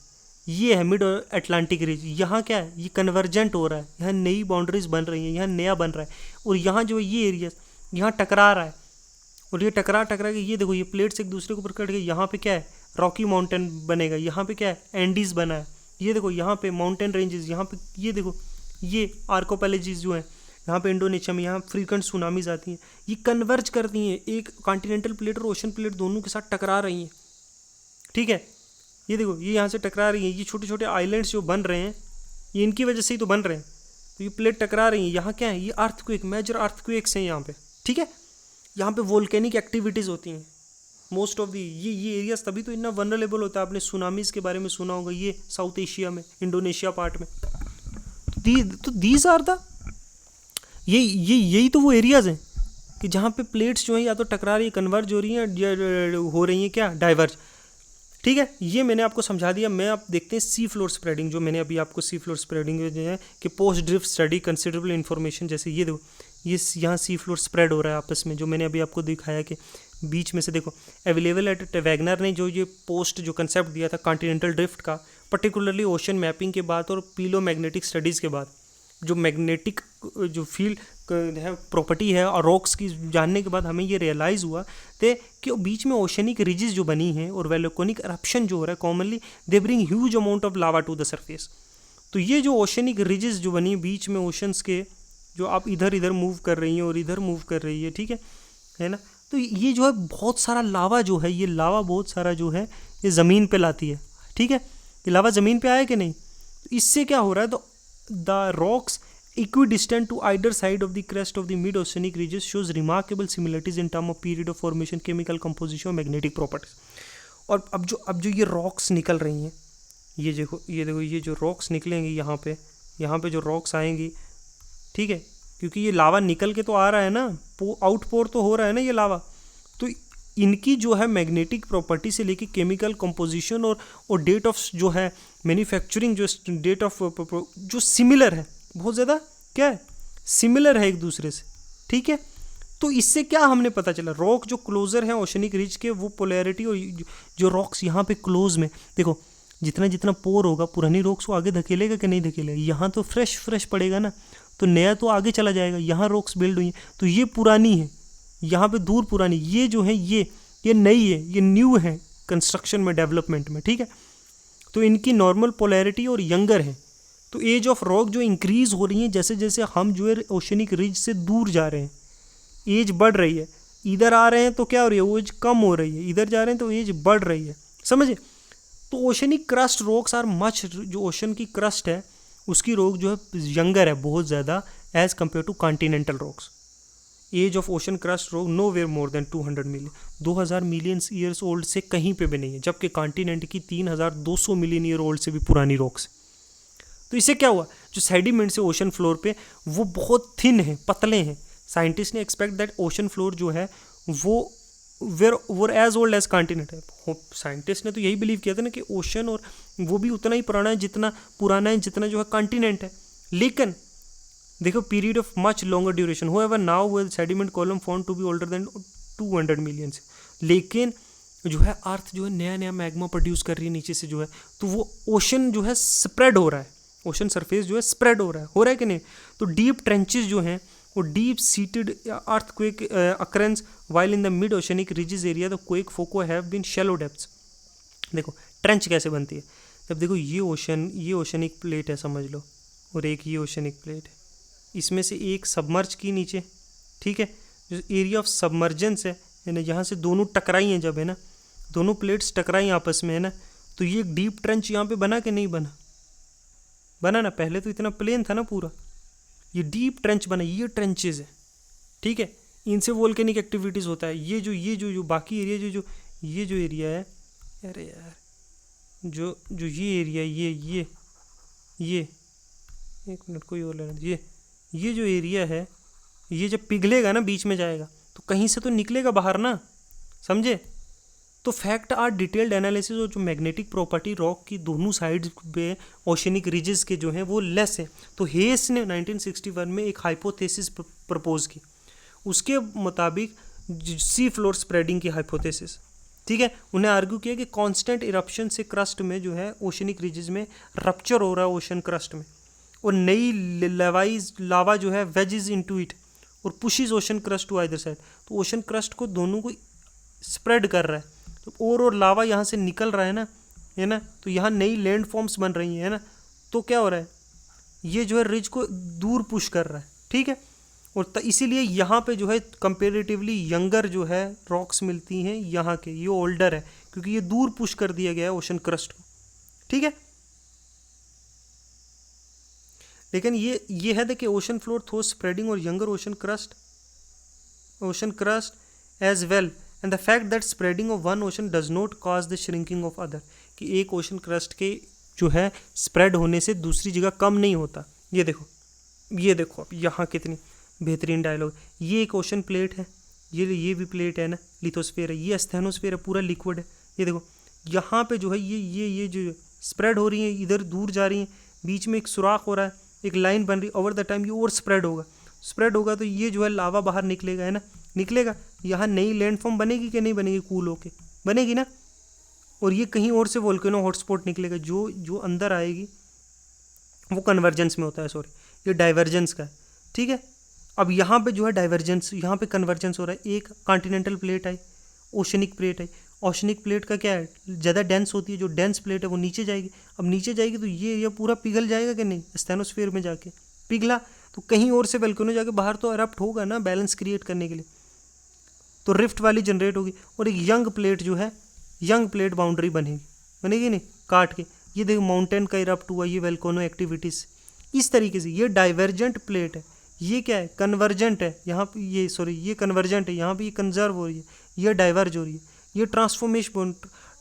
ये है मिड अटलांटिक रीज। यहाँ क्या है, ये कन्वर्जेंट हो रहा है, यहाँ नई बाउंड्रीज बन रही हैं, यहाँ नया बन रहा है, और यहाँ जो है ये एरिया यहाँ टकरा रहा है, और ये टकरा के ये देखो ये प्लेट्स एक दूसरे के ऊपर कट गई। यहाँ पे क्या है, रॉकी माउंटेन बनेगा, यहाँ पे क्या है, एंडीज बना है, ये देखो यहाँ पे माउंटेन रेंजेस, यहाँ पे ये देखो ये आर्कोपेलेजीज जो है, यहाँ पे इंडोनेशिया में यहाँ फ्रीक्वेंट सुनामीज आती हैं, ये कन्वर्ज करती हैं, एक कॉन्टिनेंटल प्लेट और ओशन प्लेट दोनों के साथ टकरा रही हैं, ठीक है। ये देखो ये यहाँ से टकरा रही हैं, ये छोटे छोटे आइलैंड्स जो बन रहे हैं ये इनकी वजह से ही तो बन रहे हैं, तो ये प्लेट टकरा रही हैं। यहाँ क्या है, ये अर्थक्वेक, मेजर अर्थक्वेक्स हैं यहाँ पे, ठीक है। यहाँ पे वोल्केनिक एक्टिविटीज़ होती हैं मोस्ट ऑफ दी, ये एरियाज तभी तो इतना वनरेबल होता है। आपने सुनामीज़ के बारे में सुना होगा, ये साउथ एशिया में, इंडोनेशिया पार्ट में, तो दीज आर द यही तो वो एरियाज़ हैं कि जहाँ पे प्लेट्स जो हैं या तो टकरा रही है, कन्वर्ज हो रही हैं, हो रही हैं क्या, डाइवर्ज, ठीक है। ये मैंने आपको समझा दिया। मैं आप देखते हैं सी फ्लोर स्प्रेडिंग, जो मैंने अभी आपको सी फ्लोर स्प्रेडिंग जो है कि post drift study considerable information, जैसे ये देखो ये यहाँ सी फ्लोर स्प्रेड हो रहा है आपस में, जो मैंने अभी आपको दिखाया कि बीच में से देखो अवेलेबल एट वैगनर ने जो ये पोस्ट जो कंसेप्ट दिया था कॉन्टिनेंटल ड्रिफ्ट का, पर्टिकुलरली ओशन मैपिंग के बाद और पीलो मैग्नेटिक स्टडीज़ के बाद, जो मैग्नेटिक जो फील्ड है प्रॉपर्टी है और रॉक्स की जानने के बाद हमें ये रियलाइज़ हुआ थे कि बीच में ओशनिक रिजेस जो बनी हैं और वोल्केनिक eruption जो हो रहा है commonly they bring huge amount of lava to the surface. तो ये जो ओशनिक रिजेस जो बनी बीच में ओशंस के, जो आप इधर इधर मूव कर रही हैं और इधर मूव कर रही है, ठीक है ना। तो ये जो है बहुत सारा लावा जो है, ये लावा बहुत सारा जो है ये ज़मीन पे लाती है, ठीक है। ये लावा ज़मीन पे आया कि नहीं, तो इससे क्या हो रहा है, तो the rocks equidistant to either side of the crest of the mid-oceanic ridges shows remarkable similarities in term of period of formation, chemical composition और magnetic properties। और अब जो ये रॉक्स निकल रही हैं, ये देखो ये जो रॉक्स निकलेंगी यहाँ पे जो रॉक्स आएंगी, ठीक है, क्योंकि ये लावा निकल के तो आ रहा है ना, आउटपोर तो हो रहा है ना ये लावा, तो इनकी जो है मैग्नेटिक प्रॉपर्टी से लेके केमिकल कंपोजिशन और डेट ऑफ जो है मैन्युफैक्चरिंग, जो डेट ऑफ जो सिमिलर है, बहुत ज़्यादा क्या है, सिमिलर है एक दूसरे से, ठीक है। तो इससे क्या हमने पता चला, रॉक जो क्लोजर है ओशनिक रिज के, वो पोलैरिटी, और जो रॉक्स यहाँ पे क्लोज में, देखो जितना जितना पोर होगा पुरानी रॉक्स को आगे धकेलेगा कि नहीं धकेलेगा, यहाँ तो फ्रेश पड़ेगा ना, तो नया तो आगे चला जाएगा। यहाँ रॉक्स बिल्ड हुई हैं तो ये पुरानी है, यहाँ पे दूर पुरानी, ये जो है ये नई है, ये न्यू है कंस्ट्रक्शन में, डेवलपमेंट में, ठीक है। तो इनकी नॉर्मल पोलैरिटी और यंगर है। तो एज ऑफ रॉक जो इंक्रीज हो रही है जैसे जैसे हम जो है ओशनिक रिज से दूर जा रहे हैं, एज बढ़ रही है। इधर आ रहे हैं तो क्या हो रही है, एज कम हो रही है, इधर जा रहे हैं तो एज बढ़ रही है, समझे। तो oceanic crust rocks are much, जो ओशन की क्रस्ट है उसकी रॉक जो है यंगर है बहुत ज़्यादा age compare to continental rocks. Age of ocean crust rock nowhere more than 200 million, 2000 million years old से कहीं पे भी नहीं है, जबकि कॉन्टिनेंट की 3200 मिलियन ईयर ओल्ड से भी पुरानी रॉक्स। तो इससे क्या हुआ, जो सेडिमेंट्स है ओशन फ्लोर पे वो बहुत थिन है, पतले हैं। साइंटिस्ट ने एक्सपेक्ट दैट ओशन फ्लोर जो है वो were as old as continent है। साइंटिस्ट ने तो यही बिलीव किया था ना कि ओशन और वो भी उतना ही पुराना है जितना जो है कॉन्टिनेंट है। लेकिन देखो period of much longer duration, however now with sediment column found to be older than 200 million से। लेकिन जो है अर्थ जो है नया नया मैग्मा प्रोड्यूस कर रही है नीचे से जो है, तो वो ओशन जो है स्प्रेड हो रहा है, ओशन सरफेस जो है स्प्रेड हो रहा है कि नहीं। तो डीप ट्रेंचेस जो हैं वो deep seated earthquake occurrence while in the mid oceanic ridges area the quake foci have been shallow depths. देखो ट्रेंच कैसे बनती है, जब देखो ये ओशनिक प्लेट है समझ लो, और एक ये ओशनिक प्लेट है, इसमें से एक सबमर्ज की नीचे, ठीक है, जो एरिया ऑफ सबमर्जेंस है ना, यहाँ से दोनों टकराई हैं जब, है ना, दोनों प्लेट्स टकराई आपस में, है ना, तो ये एक डीप ट्रेंच यहाँ पे बना कि नहीं बना ना। पहले तो इतना प्लेन था ना पूरा, ये डीप ट्रेंच बना, ये ट्रेंचेस है, ठीक है, इनसे वोल्केनिक एक्टिविटीज़ होता है। ये जो बाकी एरिया ये जो एरिया है, अरे यार जो ये एरिया, ये एक मिनट कोई और लेना, ये जो एरिया है, ये जब पिघलेगा ना बीच में जाएगा तो कहीं से तो निकलेगा बाहर ना, समझे। तो फैक्ट आर डिटेल्ड एनालिसिस, और जो मैग्नेटिक प्रॉपर्टी रॉक की दोनों साइड्स पे ओशनिक रिजेस के जो हैं वो लेस है। तो हेस ने 1961 में एक हाइपोथेसिस प्रपोज की, उसके मुताबिक सी फ्लोर स्प्रेडिंग की हाइपोथेसिस, ठीक है। उन्हें आर्ग्यू किया कि कांस्टेंट इरप्शन से क्रस्ट में जो है ओशनिक रिजेस में रप्चर हो रहा है ओशन क्रस्ट में, और नई लावा जो है वेजेस इनटू इट और pushes ocean crust to either side. तो ओशन क्रस्ट को दोनों को स्प्रेड कर रहा है, तो और लावा यहाँ से निकल रहा है ना, तो यहाँ नई लैंड फॉर्म्स बन रही हैं, है ना। तो क्या हो रहा है, ये जो है रिज को दूर पुश कर रहा है, ठीक है। और इसीलिए यहाँ पे जो है कंपेरेटिवली यंगर जो है रॉक्स मिलती हैं यहाँ के, ये ओल्डर है क्योंकि ये दूर पुश कर दिया गया है ओशन क्रस्ट को, ठीक है। लेकिन ये है कि ओशन फ्लोर थो स्प्रेडिंग और younger ocean crust as well, and the fact that spreading of one ocean does not cause the shrinking of other, कि एक ओशन क्रस्ट के जो है स्प्रेड होने से दूसरी जगह कम नहीं होता। ये देखो अब यहाँ कितनी बेहतरीन डायलॉग। ये एक ओशन प्लेट है, ये भी प्लेट है ना, लिथोस्फीयर है, ये स्थैनोस्फीयर है, पूरा लिक्विड है। ये देखो यहाँ पे जो है ये जो स्प्रेड हो रही है, इधर दूर जा रही हैं, बीच में एक सुराख हो रहा है, एक लाइन बन रही है, ओवर द टाइम ये और स्प्रेड होगा तो ये जो है लावा बाहर निकलेगा, है ना, निकलेगा। यहाँ नई लैंडफॉर्म बनेगी कि नहीं बनेगी, कूल होके बनेगी ना, और ये कहीं और से वोल्केनो हॉटस्पॉट निकलेगा, जो अंदर आएगी वो कन्वर्जेंस में होता है, सॉरी ये डाइवर्जेंस का है, ठीक है। अब यहाँ पे जो है डाइवर्जेंस, यहाँ पे कन्वर्जेंस हो रहा है। एक कॉन्टिनेंटल प्लेट आई, ओशनिक प्लेट आई, ओशनिक प्लेट का क्या है, ज़्यादा डेंस होती है, जो डेंस प्लेट है वो नीचे जाएगी। अब नीचे जाएगी तो ये एरिया पूरा पिघल जाएगा कि नहीं, स्टेनोस्फीयर में जाके पिघला, तो कहीं और से वोल्केनो जाके बाहर तो एरप्ट होगा ना बैलेंस क्रिएट करने के लिए, तो रिफ्ट वाली जनरेट होगी और एक यंग प्लेट जो है, यंग प्लेट बाउंड्री बनेगी नहीं काट के। ये देखो माउंटेन का इरप्ट हुआ, ये वोल्केनो एक्टिविटीज़ इस तरीके से। ये डाइवर्जेंट प्लेट है, ये क्या है कन्वर्जेंट है, यहाँ पे ये सॉरी ये कन्वर्जेंट है, यहाँ पे ये कंजर्व हो रही है, ये डाइवर्ज हो रही है। ये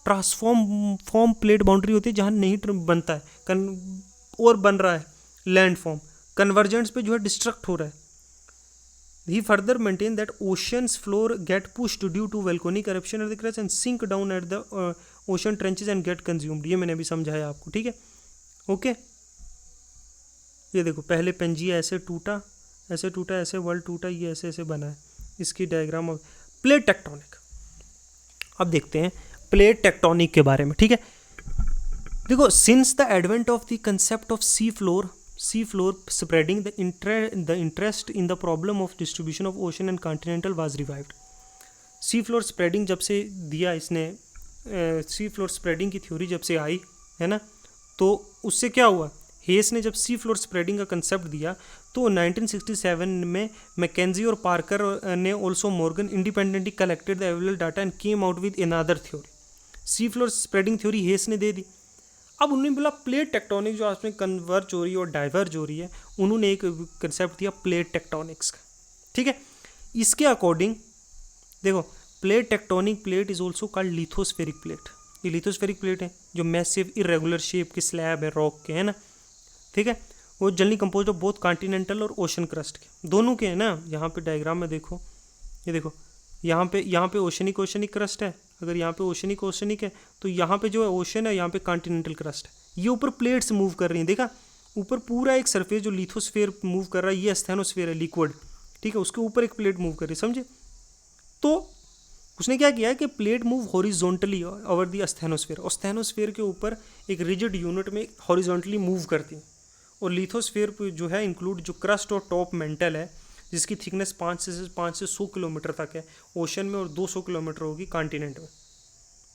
ट्रांसफॉर्म प्लेट बाउंड्री होती है जहाँ नहीं बनता है और बन रहा है लैंड फॉर्म। कन्वर्जेंट्स पे जो है डिस्ट्रक्ट हो रहा है। He further maintained that ocean's floor get pushed due to volcanic eruption at the crest and sink down at the ocean trenches and get consumed। ये मैंने अभी समझाया आपको, ठीक है, ओके। ये देखो पहले पेंजिया ऐसे टूटा, ऐसे वर्ल्ड टूटा, ये ऐसे ऐसे बना है। इसकी डायग्राम ऑफ प्लेट टेक्टोनिक। अब देखते हैं प्लेट टेक्टोनिक के बारे में, ठीक है। देखो since the advent of the concept of sea floor spreading, the interest in the problem of distribution of ocean and continental was revived। C floor spreading जब से दिया इसने, सी फ्लोर स्प्रेडिंग की थ्योरी जब से आई है ना, तो उससे क्या हुआ, हेस ने जब सी फ्लोर स्प्रेडिंग का कंसेप्ट दिया तो 1967 में मैकेंजी और पार्कर ने also Morgan independently collected the available data and came out with another theory. Sea floor spreading theory Hess ने दे दी। अब उन्होंने बोला प्लेट टेक्टोनिक जो आपस में कन्वर्ज हो रही है और डाइवर्ज हो रही है, उन्होंने एक कंसेप्ट दिया प्लेट टेक्टोनिक्स का, ठीक है। इसके अकॉर्डिंग देखो plate tectonic plate is also called lithospheric plate. ये लिथोस्फेरिक प्लेट है जो मैसिव इरेगुलर शेप के स्लैब है रॉक के, है ना, ठीक है। वो generally compose of both continental और ओशन क्रस्ट के, दोनों के हैं ना। यहाँ पे डायग्राम में देखो, ये देखो यहाँ पे ओशनिक क्रस्ट है। अगर यहाँ पे ओशनिक है तो यहाँ पे जो है ओशन है, यहाँ पे कॉन्टिनेंटल क्रस्ट है। ये ऊपर प्लेट्स मूव कर रही हैं, देखा ऊपर पूरा एक सरफेस जो लिथोस्फेयर मूव कर रहा है, ये स्थैनोस्फेयर है लिक्विड, ठीक है, उसके ऊपर एक प्लेट मूव कर रही है, समझे। तो उसने क्या किया है कि plate move horizontally over the asthenosphere, और स्थैनोस्फेयर के ऊपर एक रिजिड यूनिट में हॉरिजॉन्टली मूव करती है। और लिथोस्फेयर जो है इंक्लूड जो क्रस्ट और टॉप मेंटल है, जिसकी थिकनेस 5 से 100 किलोमीटर तक है ओशन में, और 200 किलोमीटर होगी कॉन्टिनेंट में,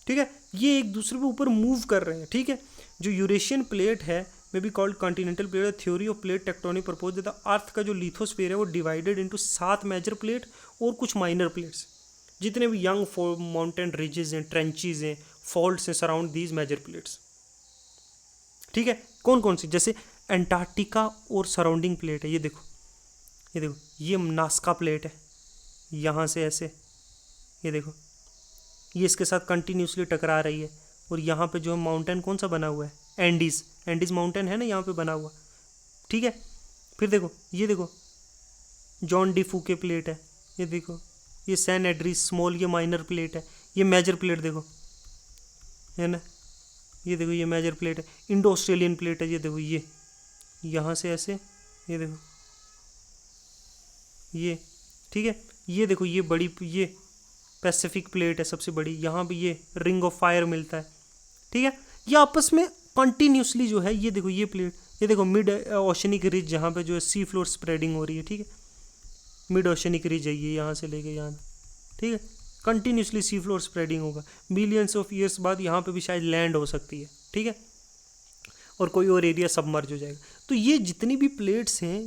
ठीक है। ये एक दूसरे के ऊपर मूव कर रहे हैं, ठीक है। जो यूरेशियन प्लेट है may be called continental plate. Theory of plate tectonic propose the earth का जो लिथोस्फेयर है वो डिवाइडेड इंटू 7 मेजर प्लेट और कुछ माइनर प्लेट्स। जितने भी यंग माउंटेन रिजेज हैं, ट्रेंचेज हैं, फॉल्ट्स हैं सराउंड दीज मेजर प्लेट्स, ठीक है। कौन कौन सी, जैसे एंटार्क्टिका और सराउंडिंग प्लेट है। ये देखो ये नास्का प्लेट है, यहाँ से ऐसे, ये देखो ये इसके साथ कंटिन्यूसली टकरा रही है। और यहाँ पे जो है माउंटेन कौन सा बना हुआ है, एंडीज माउंटेन है ना यहाँ पे बना हुआ, ठीक है। फिर देखो ये देखो जॉन डी फूके प्लेट है, ये देखो ये सैन एड्रीज स्मॉल, ये माइनर प्लेट है। ये मेजर प्लेट देखो, है ना, ये देखो ये मेजर प्लेट है। इंडो ऑस्ट्रेलियन प्लेट है, ये देखो ये यहाँ से ऐसे, ये देखो ये, ठीक है। ये देखो ये बड़ी, ये पैसिफिक प्लेट है सबसे बड़ी, यहाँ भी ये रिंग ऑफ फायर मिलता है, ठीक है। ये आपस में कंटिन्यूसली जो है, ये देखो ये प्लेट, ये देखो मिड ओशनिक रिज जहाँ पे जो है सी फ्लोर स्प्रेडिंग हो रही है, ठीक है। मिड ओशनिक रिज है ये, यहाँ से लेके यहाँ, ठीक है। कंटिन्यूसली सी फ्लोर स्प्रेडिंग होगा, मिलियंस ऑफ ईयर्स बाद यहाँ पे भी शायद लैंड हो सकती है, ठीक है, और कोई और एरिया सबमर्ज हो जाएगा। तो ये जितनी भी प्लेट्स हैं,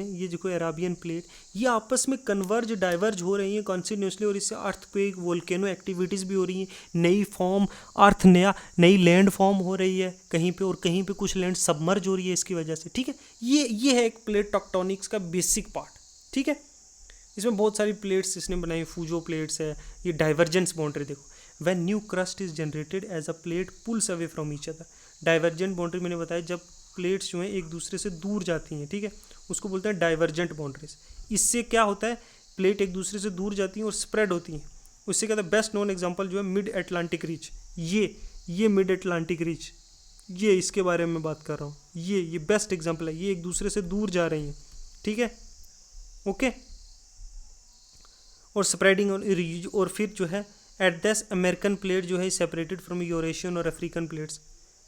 ये जो अराबियन प्लेट, ये आपस में कन्वर्ज डाइवर्ज हो रही हैं कॉन्टिन्यूसली, और इससे अर्थक्वेक वोल्केनो एक्टिविटीज़ भी हो रही हैं। नई लैंड फॉर्म हो रही है कहीं पे, और कहीं पे कुछ लैंड सबमर्ज हो रही है इसकी वजह से, ठीक है। ये है एक प्लेट टेक्टोनिक्स का बेसिक पार्ट, ठीक है। इसमें बहुत सारी प्लेट्स इसने बनाई, फूजो प्लेट्स है, ये डाइवर्जेंस बाउंड्री देखो। When new crust is generated as a plate pulls away from each other. Divergent boundary मैंने बताया जब प्लेट्स जो हैं एक दूसरे से दूर जाती हैं, ठीक है, उसको बोलते हैं डाइवर्जेंट बाउंड्रीज। इससे क्या होता है, प्लेट एक दूसरे से दूर जाती हैं और स्प्रेड होती हैं। उससे क्या होता है, बेस्ट नोन एग्जांपल जो है मिड अटलांटिक रीच, ये मिड अटलांटिक रीच, ये इसके बारे में बात कर रहा हूँ। ये बेस्ट एग्जांपल है, ये एक दूसरे से दूर जा रही हैं, ठीक है, ओके। और स्प्रेडिंग और फिर जो है एट दैस अमेरिकन प्लेट जो है सेपरेटेड फ्रॉम यूरेशियन और अफ्रीकन प्लेट्स,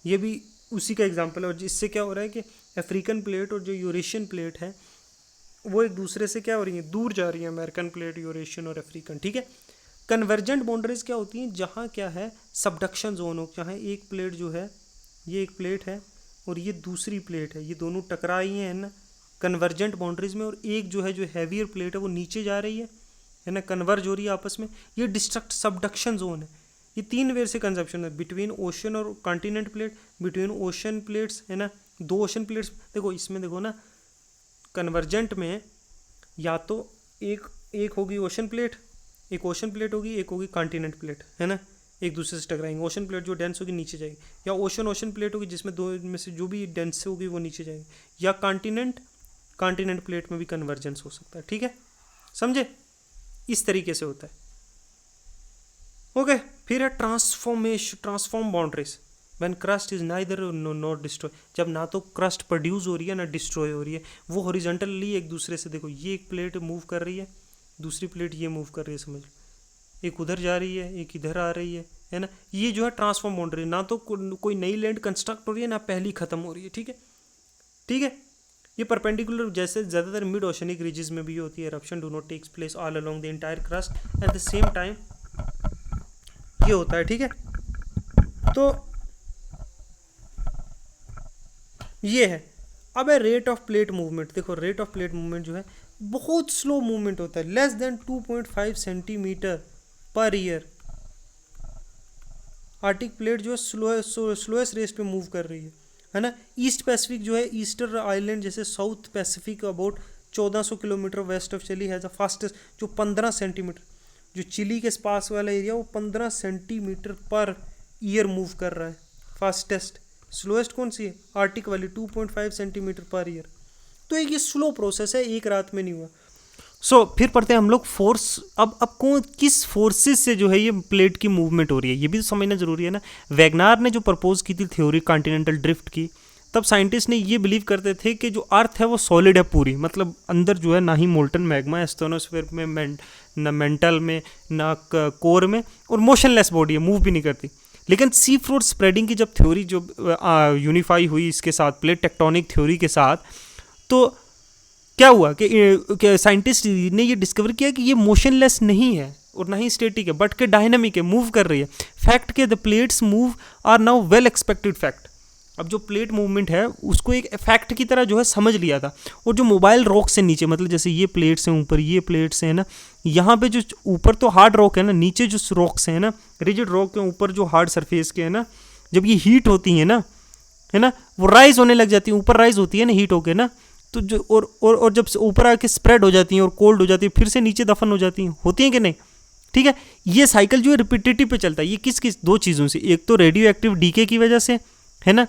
ये भी उसी का एग्जांपल है। और इससे क्या हो रहा है कि अफ्रीकन प्लेट और जो यूरेशियन प्लेट है वो एक दूसरे से क्या हो रही हैं, दूर जा रही हैं, अमेरिकन प्लेट, यूरेशियन और अफ्रीकन, ठीक है। कन्वर्जेंट बाउंड्रीज क्या होती हैं, जहाँ क्या है सबडक्शन जोन हो, जहाँ एक प्लेट जो है, ये एक प्लेट है और ये दूसरी प्लेट है, ये दोनों टकराई हैं ना, कन्वर्जेंट बाउंड्रीज में, और एक जो है जो हैवियर प्लेट है वो नीचे जा रही है ना, कन्वर्ज हो रही है आपस में, ये डिस्ट्रक्ट सबडक्शन जोन है। ये तीन वे से कंजप्शन है, बिटवीन ओशन और continent plate, between ocean plates है ना, दो ओशन प्लेट्स। देखो इसमें देखो ना, कन्वर्जेंट में या तो एक होगी ओशन प्लेट, एक ओशन प्लेट होगी, एक होगी कॉन्टिनेंट प्लेट, है ना, एक दूसरे से टकराएंगे। ओशन प्लेट जो डेंस होगी नीचे जाएगी, या ओशन प्लेट होगी जिसमें दो में से जो भी डेंस होगी वो नीचे जाएगी, या कॉन्टिनेंट प्लेट में भी कन्वर्जेंस हो सकता है। ठीक है, समझे, इस तरीके से होता है। ओके, फिर है transform boundaries when crust is neither not destroy, जब ना तो क्रस्ट प्रोड्यूस हो रही है ना डिस्ट्रॉय हो रही है, वो हॉरिजॉन्टली एक दूसरे से, देखो ये एक प्लेट मूव कर रही है, दूसरी प्लेट ये मूव कर रही है, समझ लो, एक उधर जा रही है, एक इधर आ रही है ना। ये जो है ट्रांसफॉर्म बाउंड्री, ना तो कोई नई लैंड कंस्ट्रक्ट हो रही है ना पहली खत्म हो रही है। ठीक है, ठीक है, ये परपेंडिकुलर जैसे ज़्यादातर मिड ओशनिक रीजेस में भी होती है। Eruption do not takes place all along the entire crust at the same time, ये होता है। ठीक है, तो ये है। अब है रेट ऑफ प्लेट मूवमेंट। देखो रेट ऑफ प्लेट मूवमेंट जो है बहुत स्लो मूवमेंट होता है, less than 2.5 centimetre per year. Arctic plate जो है स्लोएस्ट रेस पे मूव कर रही है ना। ईस्ट पैसिफिक जो है, ईस्टर्न आइलैंड जैसे south pacific about 1400 kilometre west of Chile has the fastest, जो 15 सेंटीमीटर, जो चिली के पास वाला एरिया वो 15 सेंटीमीटर पर ईयर मूव कर रहा है फास्टेस्ट। स्लोएस्ट कौन सी है? आर्टिक वाली 2.5 सेंटीमीटर पर ईयर। तो एक ये स्लो प्रोसेस है, एक रात में नहीं हुआ। फिर पढ़ते हैं हम लोग फोर्स। अब कौन किस फोर्सेस से जो है ये प्लेट की मूवमेंट हो रही है, ये भी तो समझना जरूरी है ना। वैगनार ने जो प्रपोज की थी थ्योरी कॉन्टिनेंटल ड्रिफ्ट की, तब साइंटिस्ट ने ये बिलीव करते थे कि जो अर्थ है वो सॉलिड है पूरी, मतलब अंदर जो है ना ही मोल्टन मैग्मा है स्टेनोस्फीयर में, ना मेंटल में, ना कोर में, और मोशनलेस बॉडी है, मूव भी नहीं करती। लेकिन सी फ्लोर स्प्रेडिंग की जब थ्योरी जो यूनिफाई हुई इसके साथ, प्लेट टेक्टोनिक थ्योरी के साथ, तो क्या हुआ कि साइंटिस्ट ने ये डिस्कवर किया कि ये मोशनलेस नहीं है और ना ही स्टैटिक है, बट के डायनामिक है, मूव कर रही है। फैक्ट के the plates move are now well expected fact. अब जो प्लेट मूवमेंट है उसको एक फैक्ट की तरह जो है समझ लिया था। और जो मोबाइल रॉक से नीचे, मतलब जैसे ये प्लेट्स हैं ऊपर, ये प्लेट्स हैं ना, यहाँ पे जो ऊपर तो हार्ड रॉक है ना, नीचे जो रॉक्स हैं ना, रिजिड रॉक के ऊपर जो हार्ड सरफेस के है ना, जब ये हीट होती है ना, है ना, वो राइज होने लग जाती है, ऊपर राइज होती है ना हीट होके ना, तो जो और जब ऊपर आके स्प्रेड हो जाती हैं और कोल्ड हो जाती है, फिर से नीचे दफन हो जाती हैं, होती हैं कि नहीं। ठीक है, ये साइकिल जो है रिपीटेटिव पे चलता है। ये किस दो चीज़ों से, एक तो रेडियो एक्टिव डीके की वजह से, है ना,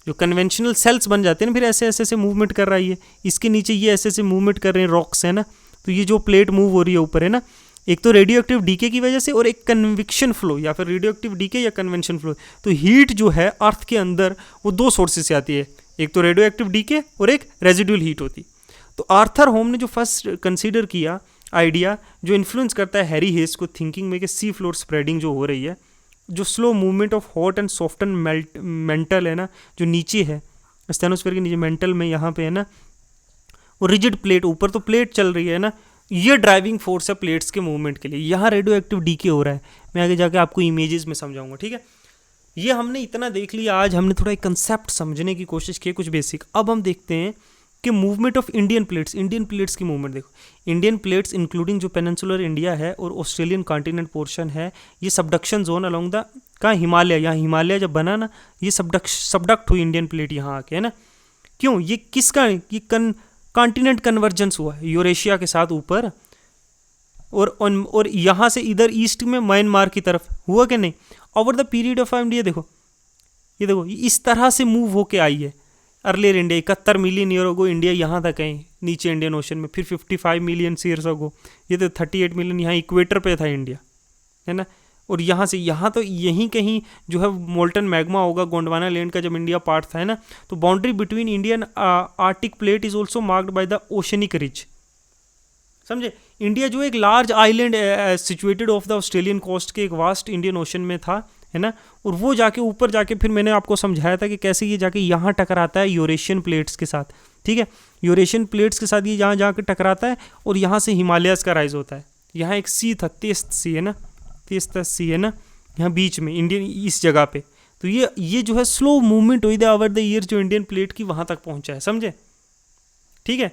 जो कन्वेंशनल सेल्स बन जाते हैं ना, फिर ऐसे ऐसे मूवमेंट कर रहा है ये, इसके नीचे ये ऐसे मूवमेंट कर रहे हैं रॉक्स, है ना। तो ये जो प्लेट मूव हो रही है ऊपर, है ना, एक तो रेडियो एक्टिव डीके की वजह से, और एक कन्विक्शन फ्लो या फिर रेडियो एक्टिव डीके या कन्वेंशन फ्लो। तो हीट जो है अर्थ के अंदर वो दो सोर्सेस से आती है, एक तो रेडियो एक्टिव डीके और एक रेजिडुअल हीट होती। तो आर्थर होम ने जो फर्स्ट कंसीडर किया आइडिया, जो इन्फ्लुएंस करता है हैरी हेस को थिंकिंग में, कि सी फ्लोर स्प्रेडिंग जो हो रही है, जो slow movement of hot and soften mental है ना, जो नीचे है स्टेनोस्फीयर के नीचे मेंटल में, यहाँ पे है ना, वो रिजिड प्लेट, ऊपर तो प्लेट चल रही है ना, ये ड्राइविंग फोर्स है प्लेट्स के मूवमेंट के लिए। यहाँ रेडियो एक्टिव डीके हो रहा है, मैं आगे जाके आपको इमेजेस में समझाऊंगा। ठीक है, ये हमने इतना देख लिया। आज हमने थोड़ा एक कंसेप्ट समझने की कोशिश की, कुछ बेसिक। अब हम देखते हैं कि मूवमेंट ऑफ इंडियन प्लेट्स की मूवमेंट देखो। इंडियन प्लेट्स इंक्लूडिंग जो पेनिनसुलर इंडिया है और ऑस्ट्रेलियन कॉन्टिनेंट पोर्शन है, ये सबडक्शन जोन अलोंग द कहाँ, हिमालय, यहाँ हिमालय जब बना ना, ये सबडक्ट हुई इंडियन प्लेट यहाँ आके, है ना। क्यों? ये किसका, ये कॉन्टिनेंट कन्वर्जेंस हुआ है यूरेशिया के साथ ऊपर, और यहाँ से इधर ईस्ट में म्यांमार की तरफ हुआ कि नहीं। Over the period of time ये देखो इस तरह से मूव होके आई है। Earlier India 71 million year ago India यहाँ तक है नीचे इंडियन ओशन में, फिर 55 मिलियन ईयर्स अगो ये तो 38 मिलियन यहाँ इक्वेटर पे था इंडिया, है ना। और यहाँ से यहाँ तो यहीं कहीं जो है मोल्टन मैग्मा होगा, गोंडवाना लैंड का जब इंडिया पार्ट था, है ना। तो boundary between Indian arctic plate is also marked by the oceanic ridge, समझे। इंडिया जो एक large island situated off the Australian coast के एक वास्ट इंडियन ओशन में था, है ना। और वो जाके ऊपर जाके फिर मैंने आपको समझाया था कि कैसे ये जाके यहाँ टकराता है यूरेशियन प्लेट्स के साथ। ठीक है, यूरेशियन प्लेट्स के साथ ये यहाँ जाके टकराता है और यहाँ से हिमालयस का राइज होता है। यहाँ एक सी था, तेस्त सी है ना, तेस्त सी है ना, यहाँ बीच में इंडियन इस जगह पे। तो ये जो है स्लो मूवमेंट हुई थी ओवर द ईयर, जो इंडियन प्लेट की वहाँ तक पहुँचा है, समझे। ठीक है।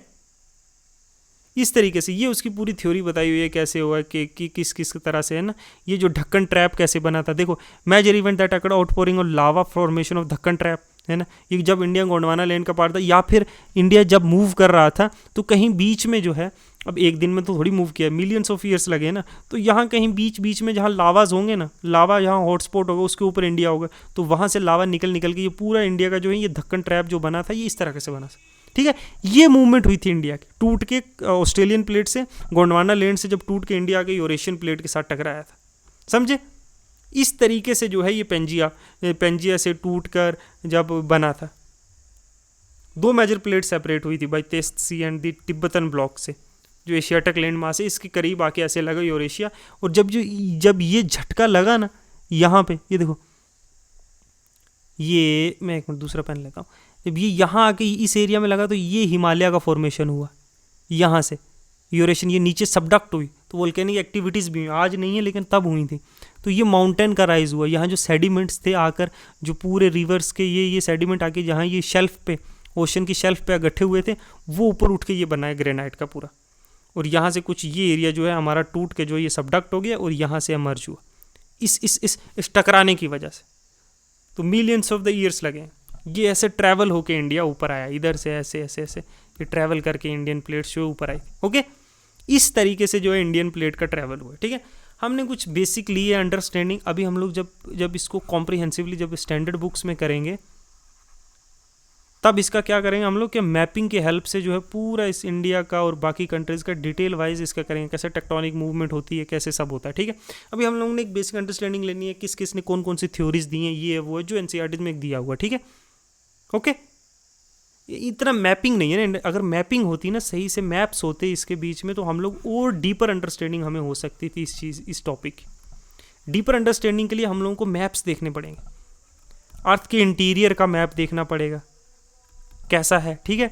इस तरीके से ये उसकी पूरी थ्योरी बताई हुई है कैसे हुआ कि किस किस तरह से है ना, ये जो ढक्कन ट्रैप कैसे बना था। देखो, major event that occurred outpouring of lava formation of Deccan trap, है ना, ये जब इंडिया गोंडवाना लैंड का पार्ट था, या फिर इंडिया जब मूव कर रहा था तो कहीं बीच में जो है, अब एक दिन में तो थोड़ी मूव किया, मिलियंस ऑफ ईयर्स लगे ना, तो यहाँ कहीं बीच बीच में जहाँ लावाज होंगे ना, लावा जहाँ हॉटस्पॉट होगा उसके ऊपर इंडिया होगा, तो वहाँ से लावा निकल निकल के ये पूरा इंडिया का जो है ये ढक्कन ट्रैप जो बना था ये इस तरह से बना था। ठीक है, ये मूवमेंट हुई थी इंडिया की, टूट के ऑस्ट्रेलियन प्लेट से, गोंडवाना लैंड से जब टूट के इंडिया के यूरेशियन प्लेट के साथ टकराया था, समझे। इस तरीके से जो है ये पेंजिया से टूट कर जब बना था, दो मेजर प्लेट सेपरेट हुई थी by Tethys sea and the Tibetan block से, जो एशियाटिक लैंड मास है इसके करीब आके ऐसे लगा यूरेशिया। और जब ये झटका लगा ना यहाँ पे, ये देखो, ये मैं एक मिनट दूसरा पेन लेता हूँ, जब ये यहाँ आके इस एरिया में लगा तो ये हिमालय का फॉर्मेशन हुआ, यहाँ से यूरेशियन, ये नीचे सबडक्ट हुई, तो वोल्केनिक एक्टिविटीज़ भी हुई, आज नहीं है लेकिन तब हुई थी। तो ये माउंटेन का राइज हुआ, यहाँ जो सेडिमेंट्स थे आकर, जो पूरे रिवर्स के ये सेडिमेंट आके जहाँ ये शेल्फ पे, ओशन की शेल्फ पे इकट्ठे हुए थे, वो ऊपर उठ के ये बना है ग्रेनाइट का पूरा। और यहाँ से कुछ ये एरिया जो है हमारा टूट के जो ये सबडक्ट हो गया और यहाँ से एमर्ज हुआ इस टकराने की वजह से। तो मिलियंस ऑफ द ईयर्स लगे, ये ऐसे ट्रैवल होके इंडिया ऊपर आया, इधर से ऐसे ऐसे ऐसे ये ट्रैवल करके इंडियन प्लेट से ऊपर आई। ओके, इस तरीके से जो है इंडियन प्लेट का ट्रैवल हुआ। ठीक है, हमने कुछ बेसिक ली है अंडरस्टैंडिंग। अभी हम लोग जब इसको कॉम्प्रिहेंसिवली जब स्टैंडर्ड बुक्स में करेंगे, तब इसका क्या करेंगे हम लोग कि मैपिंग की हेल्प से जो है पूरा इस इंडिया का और बाकी कंट्रीज़ का डिटेल वाइज इसका करेंगे, कैसे टेक्टोनिक मूवमेंट होती है, कैसे सब होता है। ठीक है, अभी हम लोगों ने एक बेसिक अंडरस्टैंडिंग लेनी है किस किस ने कौन कौन सी थ्योरीज दी हैं, ये है वो है, जो एनसीईआरटी में एक दिया हुआ। ठीक है, ओके, इतना मैपिंग नहीं है ना, अगर मैपिंग होती ना, सही से मैप्स होते इसके बीच में, तो हम लोग और डीपर अंडरस्टैंडिंग हमें हो सकती थी इस टॉपिक की। डीपर अंडरस्टैंडिंग के लिए हम लोगों को मैप्स देखने पड़ेंगे, अर्थ के इंटीरियर का मैप देखना पड़ेगा कैसा है। ठीक है,